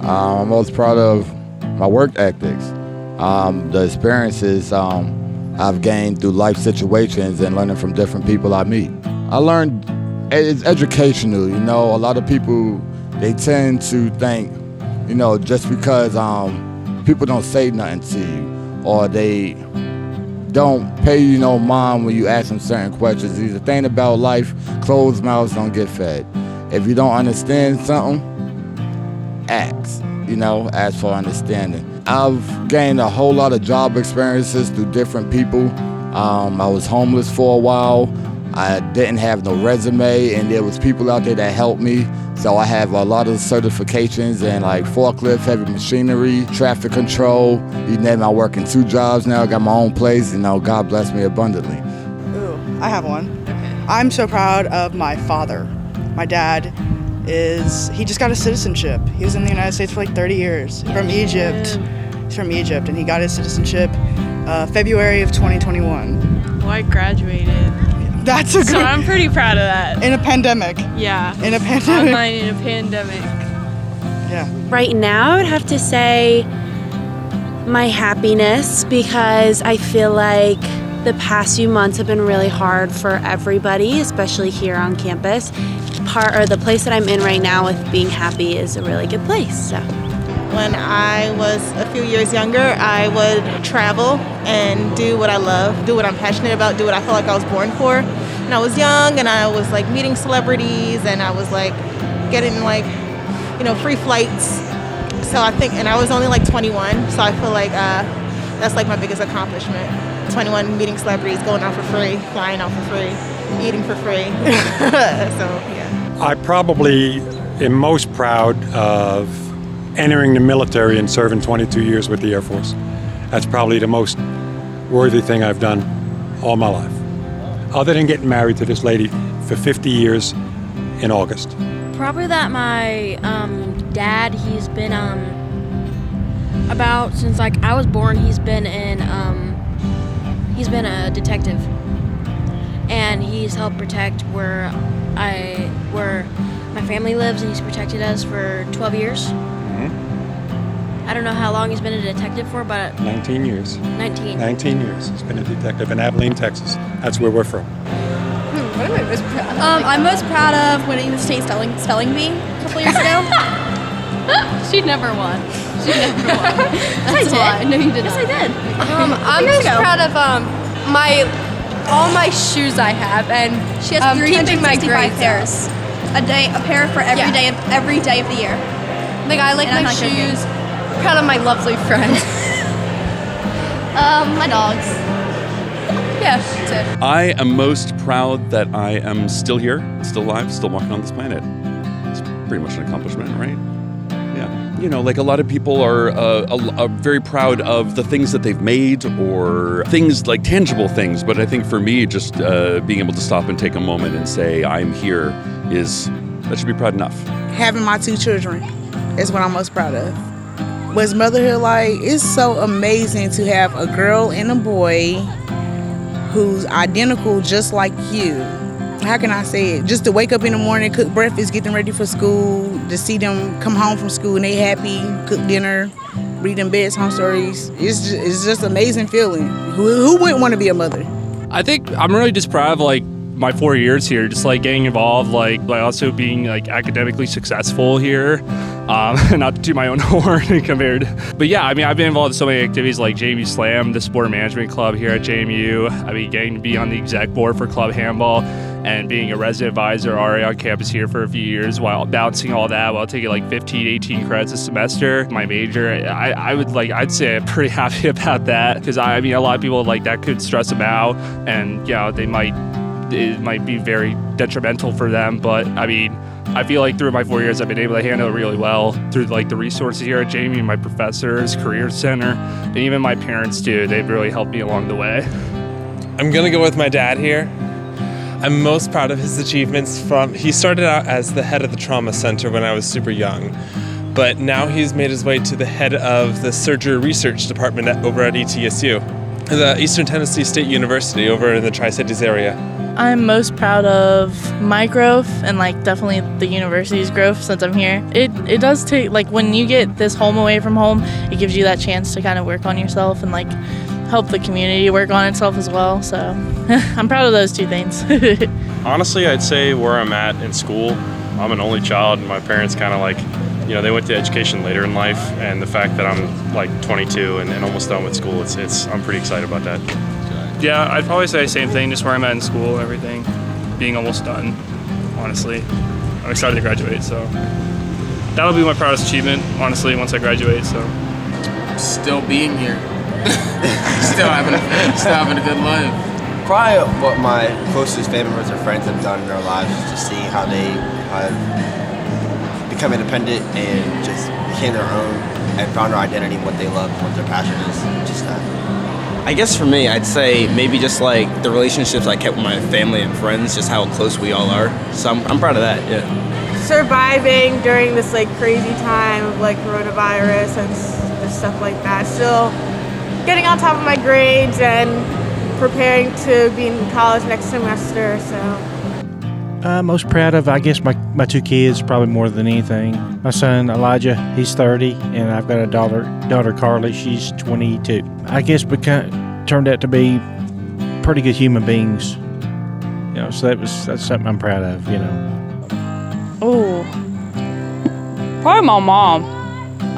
I'm most proud of my work ethics, the experiences I've gained through life situations and learning from different people I meet. I learned it's educational, you know. A lot of people, they tend to think, you know, just because people don't say nothing to you or they don't pay you no mind when you ask them certain questions. The thing about life, closed mouths don't get fed. If you don't understand something, ask, you know, ask for understanding. I've gained a whole lot of job experiences through different people. I was homeless for a while. I didn't have no resume, and there was people out there that helped me. So I have a lot of certifications in like forklift, heavy machinery, traffic control. You name it, I work in 2 jobs now. I got my own place, you know, God bless me abundantly. Ooh, I have one. Okay. I'm so proud of my father. My dad he just got his citizenship. He was in the United States for like 30 years, from Egypt. He's from Egypt, and he got his citizenship February of 2021. Well, I graduated. That's a good... So I'm pretty proud of that. In a pandemic. Yeah. In a pandemic. Online in a pandemic. Yeah. Right now, I would have to say my happiness, because I feel like the past few months have been really hard for everybody, especially here on campus. The place that I'm in right now with being happy is a really good place. So. When I was a few years younger, I would travel and do what I love, do what I'm passionate about, do what I feel like I was born for. And I was young, and I was like meeting celebrities, and I was like getting like, you know, free flights. So I think, and I was only like 21, so I feel like that's like my biggest accomplishment. 21, meeting celebrities, going out for free, flying out for free, eating for free. So yeah. I probably am most proud of entering the military and serving 22 years with the Air Force. That's probably the most worthy thing I've done all my life. Other than getting married to this lady for 50 years in August. Probably that my dad, he's been about since like I was born, he's been a detective. And he's helped protect where my family lives, and he's protected us for 12 years. I don't know how long he's been a detective for, but 19 years. 19 years he's been a detective in Abilene, Texas. That's where we're from. What am I most proud of? I'm most proud of winning the state spelling bee a couple years ago. She never won. That's a lie. No, you did not. Yes, I did. I'm most proud of all my shoes I have, and She has 365 pairs. A pair for every day of the year. Like, I like my shoes. Proud of my lovely friends. My dogs. Yeah, that's it. I am most proud that I am still here, still alive, still walking on this planet. It's pretty much an accomplishment, right? Yeah. You know, like a lot of people are very proud of the things that they've made or things like tangible things. But I think for me, just being able to stop and take a moment and say, I'm here, that should be proud enough. Having my 2 children is what I'm most proud of. What's motherhood like? It's so amazing to have a girl and a boy who's identical just like you. How can I say it? Just to wake up in the morning, cook breakfast, get them ready for school, to see them come home from school and they happy, cook dinner, read them bedtime stories. It's just an amazing feeling. Who wouldn't want to be a mother? I think I'm really just proud of like my 4 years here, just like getting involved, like also being like academically successful here. Not to toot my own horn compared. But yeah, I mean, I've been involved in so many activities like JMU Slam, the sport management club here at JMU. I mean, getting to be on the exec board for club handball and being a resident advisor already on campus here for a few years while balancing all that while taking like 15, 18 credits a semester. My major, I'd say I'm pretty happy about that because I mean, a lot of people like that could stress them out and, you know, it might be very detrimental for them. But I mean, I feel like through my 4 years, I've been able to handle it really well through like the resources here at JMU, my professors, career center, and even my parents too. They've really helped me along the way. I'm gonna go with my dad here. I'm most proud of his achievements he started out as the head of the trauma center when I was super young, but now he's made his way to the head of the surgery research department over at ETSU, the Eastern Tennessee State University over in the Tri-Cities area. I'm most proud of my growth and like definitely the university's growth since I'm here. It does take, like when you get this home away from home, it gives you that chance to kind of work on yourself and like help the community work on itself as well. So I'm proud of those two things. Honestly, I'd say where I'm at in school, I'm an only child and my parents kind of like, you know, they went to education later in life, and the fact that I'm like 22 and almost done with school, I'm pretty excited about that. Yeah, I'd probably say the same thing, just where I'm at in school and everything, being almost done, honestly. I'm excited to graduate, so that'll be my proudest achievement, honestly, once I graduate, so. Still being here. still having a good life. Probably what my closest family members or friends have done in their lives is to see how they become independent and just became their own and found their identity and what they love and what their passion is. Just that. I guess for me, I'd say maybe just like the relationships I kept with my family and friends, just how close we all are. So I'm proud of that, yeah. Surviving during this like crazy time of like coronavirus and just stuff like that. Still getting on top of my grades and preparing to be in college next semester, so. Most proud of, I guess, my two kids, probably more than anything. My son, Elijah, he's 30, and I've got a daughter Carly, she's 22. I guess turned out to be pretty good human beings. You know, so that's something I'm proud of, you know. Oh, probably my mom.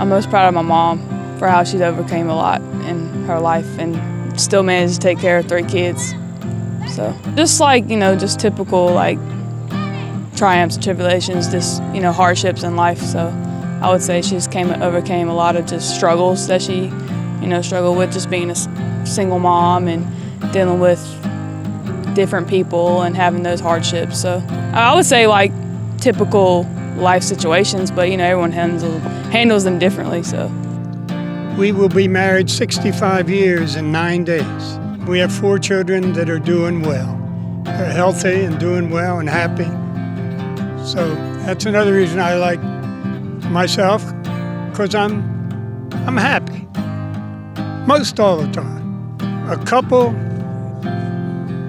I'm most proud of my mom for how she's overcame a lot in her life and still managed to take care of 3 kids. So just like, you know, just typical like triumphs and tribulations, just, you know, hardships in life. So I would say she just overcame a lot of just struggles that she, you know, struggled with, just being a single mom and dealing with different people and having those hardships. So I would say like typical life situations, but you know, everyone handles them differently. So we will be married 65 years in 9 days. We have 4 children that are doing well. They're healthy and doing well and happy. So that's another reason I like myself, because I'm happy most all the time. A couple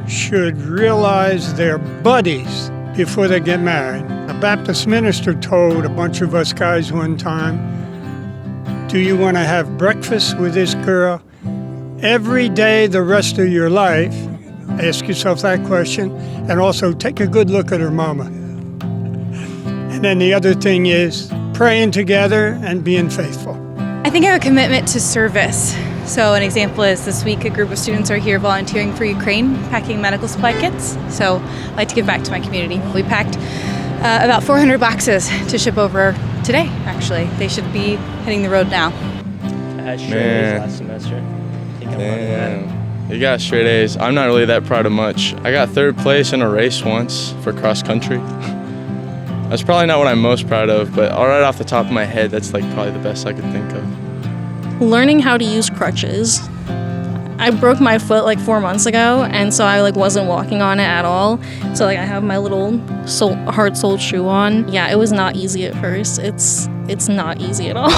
should realize they're buddies before they get married. A Baptist minister told a bunch of us guys one time, do you want to have breakfast with this girl every day the rest of your life? Ask yourself that question, and also take a good look at her mama. And then the other thing is praying together and being faithful. I think I have a commitment to service. So an example is this week a group of students are here volunteering for Ukraine, packing medical supply kits. So I like to give back to my community. We packed about 400 boxes to ship over today, actually. They should be hitting the road now. I had straight A's last semester. I think I'm on that. You got straight A's. I'm not really that proud of much. I got 3rd place in a race once for cross country. That's probably not what I'm most proud of, but right off the top of my head, that's like probably the best I could think of. Learning how to use crutches. I broke my foot like 4 months ago, and so I like wasn't walking on it at all. So like I have my little hard-soled shoe on. Yeah, it was not easy at first. It's not easy at all.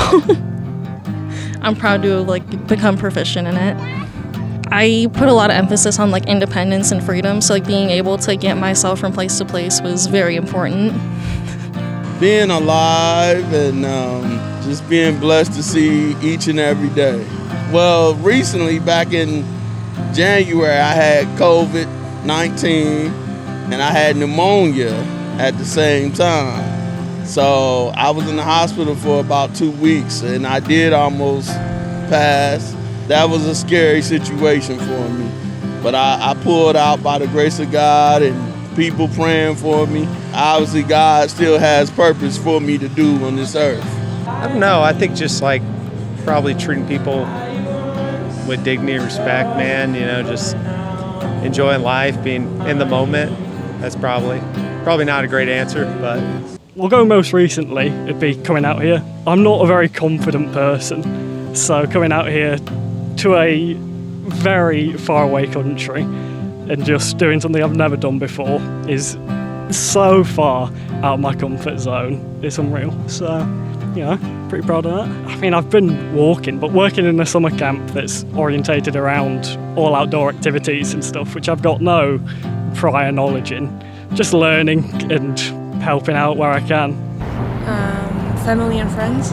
I'm proud to have like become proficient in it. I put a lot of emphasis on like independence and freedom, so like being able to get myself from place to place was very important. Being alive and just being blessed to see each and every day. Well, recently, back in January, I had COVID-19 and I had pneumonia at the same time. So I was in the hospital for about 2 weeks and I did almost pass. That was a scary situation for me. But I pulled out by the grace of God and people praying for me. Obviously, God still has purpose for me to do on this earth. I don't know. I think just like probably treating people with dignity and respect, man. You know, just enjoying life, being in the moment. That's probably not a great answer, but. We'll go most recently, it'd be coming out here. I'm not a very confident person, so coming out here to a very far away country and just doing something I've never done before is so far out of my comfort zone. It's unreal. So, you know, pretty proud of that. I mean, I've been walking, but working in a summer camp that's orientated around all outdoor activities and stuff, which I've got no prior knowledge in. Just learning and helping out where I can. Family and friends.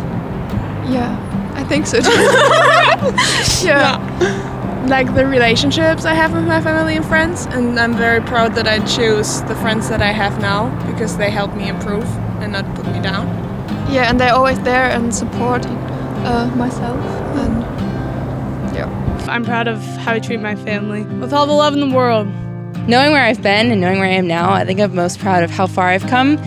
Yeah, I think so too. Yeah. Like the relationships I have with my family and friends, and I'm very proud that I choose the friends that I have now because they help me improve and not put me down. Yeah, and they're always there and support myself. And yeah, I'm proud of how I treat my family with all the love in the world. Knowing where I've been and knowing where I am now, I think I'm most proud of how far I've come,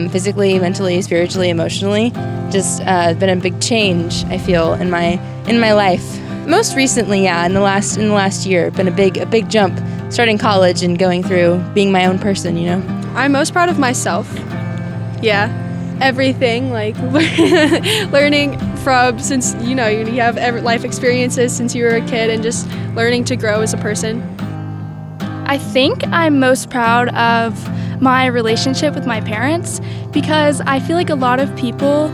physically, mentally, spiritually, emotionally. Just been a big change, I feel, in my life. Most recently, yeah, in the last year, been a big jump, starting college and going through being my own person, you know. I'm most proud of myself. Yeah, everything, like learning from, since you have life experiences since you were a kid, and just learning to grow as a person. I think I'm most proud of my relationship with my parents, because I feel like a lot of people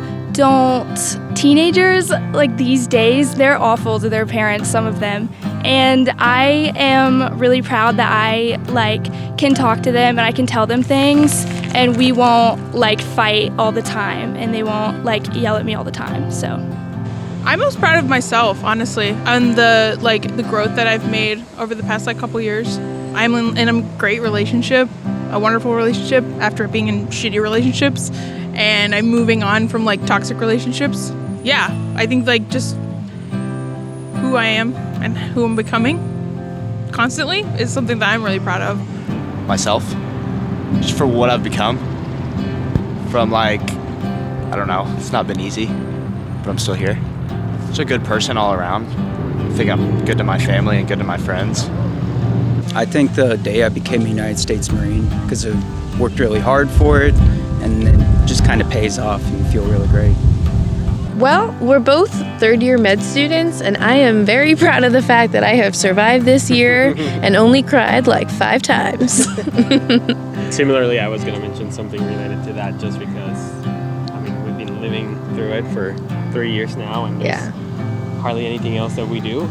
teenagers like these days, they're awful to their parents, some of them. And I am really proud that I can talk to them and I can tell them things, and we won't fight all the time, and they won't yell at me all the time. So I'm most proud of myself, honestly, and the growth that I've made over the past couple years. I'm in a great relationship, a wonderful relationship after being in shitty relationships, and I'm moving on from toxic relationships. Yeah, I think just who I am and who I'm becoming constantly is something that I'm really proud of. Myself, just for what I've become. From I don't know, it's not been easy, but I'm still here. Just a good person all around. I think I'm good to my family and good to my friends. I think the day I became a United States Marine, because I worked really hard for it, and it just kind of pays off and you feel really great. Well, we're both third-year med students, and I am very proud of the fact that I have survived this year and only cried 5 times. Similarly, I was going to mention something related to that, just because, we've been living through it for 3 years now, and there's hardly anything else that we do.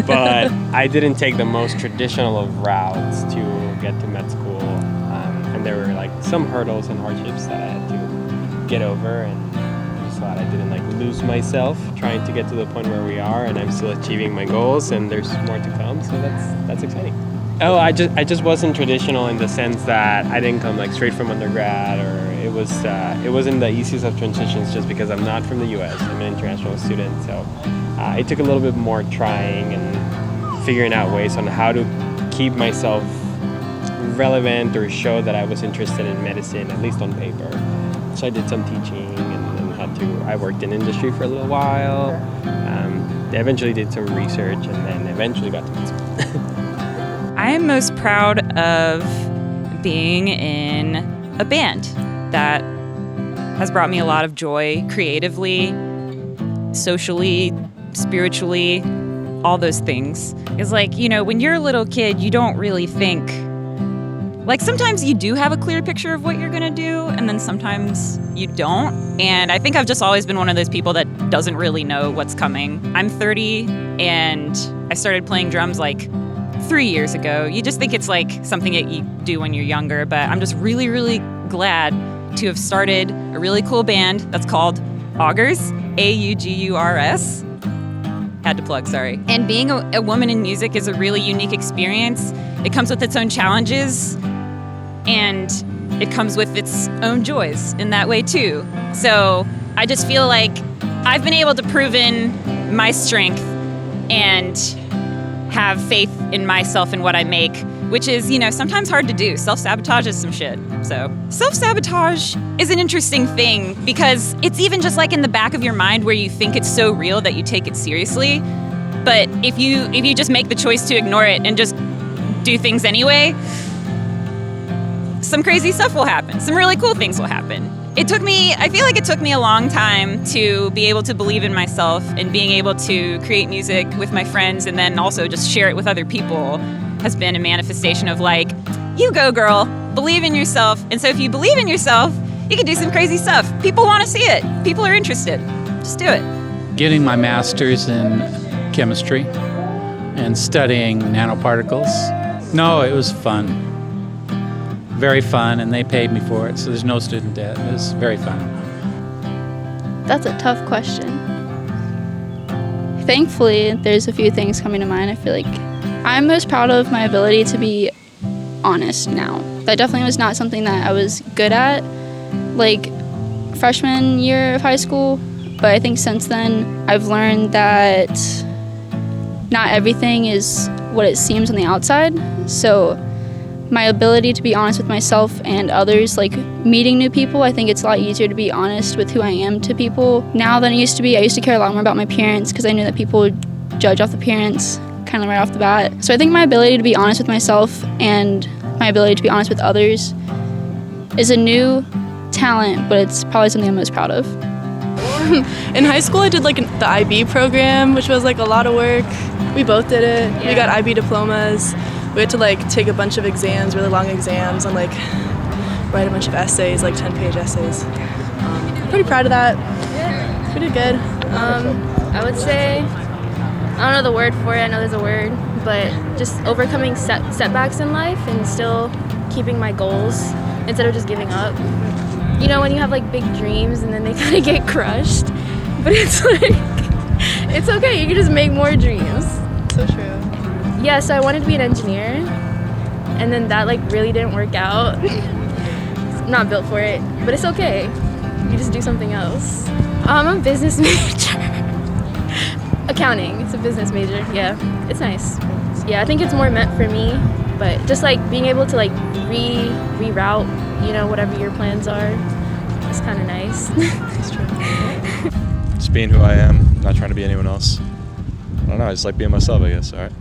But I didn't take the most traditional of routes to get to med school, and there were some hurdles and hardships that I had to get over, and I just thought I didn't lose myself trying to get to the point where we are, and I'm still achieving my goals, and there's more to come, so that's exciting. Oh, I just wasn't traditional in the sense that I didn't come straight from undergrad, or it wasn't the easiest of transitions, just because I'm not from the U.S. I'm an international student, so it took a little bit more trying and figuring out ways on how to keep myself relevant or show that I was interested in medicine, at least on paper. So I did some teaching and I worked in industry for a little while. I eventually did some research, and then eventually got to med school. I am most proud of being in a band that has brought me a lot of joy creatively, socially, spiritually, all those things. It's when you're a little kid, you don't really think. Sometimes you do have a clear picture of what you're gonna do, and then sometimes you don't. And I think I've just always been one of those people that doesn't really know what's coming. I'm 30, and I started playing drums 3 years ago. You just think it's something that you do when you're younger, but I'm just really, really glad to have started a really cool band that's called Augurs, A-U-G-U-R-S. Had to plug, sorry. And being a woman in music is a really unique experience. It comes with its own challenges, and it comes with its own joys in that way too. So I just feel I've been able to prove in my strength and have faith in myself and what I make, which is, sometimes hard to do. Self-sabotage is some shit. So self-sabotage is an interesting thing, because it's even just in the back of your mind where you think it's so real that you take it seriously. But if you just make the choice to ignore it and just do things anyway, some crazy stuff will happen. Some really cool things will happen. I feel like it took me a long time to be able to believe in myself, and being able to create music with my friends and then also just share it with other people has been a manifestation of you go girl, believe in yourself. And so if you believe in yourself, you can do some crazy stuff. People want to see it. People are interested. Just do it. Getting my master's in chemistry and studying nanoparticles No, it was fun. Very fun, and they paid me for it, so there's no student debt. It was very fun. That's a tough question. Thankfully, there's a few things coming to mind. I feel like I'm most proud of my ability to be honest now. That definitely was not something that I was good at, like freshman year of high school. But I think since then, I've learned that not everything is what it seems on the outside. So my ability to be honest with myself and others, like meeting new people, I think it's a lot easier to be honest with who I am to people now than it used to be. I used to care a lot more about my appearance because I knew that people would judge off appearance kind of right off the bat. So I think my ability to be honest with myself and my ability to be honest with others is a new talent, but it's probably something I'm most proud of. In high school, I did like the IB program, which was like a lot of work. We both did it. Yeah. We got IB diplomas. We had to like take a bunch of exams, really long exams, and like write a bunch of essays, like 10-page essays. I'm pretty proud of that. Yeah. Pretty good. I would say, I don't know the word for it, I know there's a word, but just overcoming setbacks in life and still keeping my goals instead of just giving up. You know, when you have like big dreams and then they kind of get crushed, but it's like, it's okay, you can just make more dreams. So true. Yeah, so I wanted to be an engineer, and then that like really didn't work out. I'm not built for it, but it's okay. You just do something else. I'm a business major. Accounting, it's a business major, yeah. It's nice. Yeah, I think it's more meant for me, but just like being able to like reroute, you know, whatever your plans are, it's kind of nice. It's true. Just being who I am, not trying to be anyone else. I don't know, I just like being myself, I guess, all right?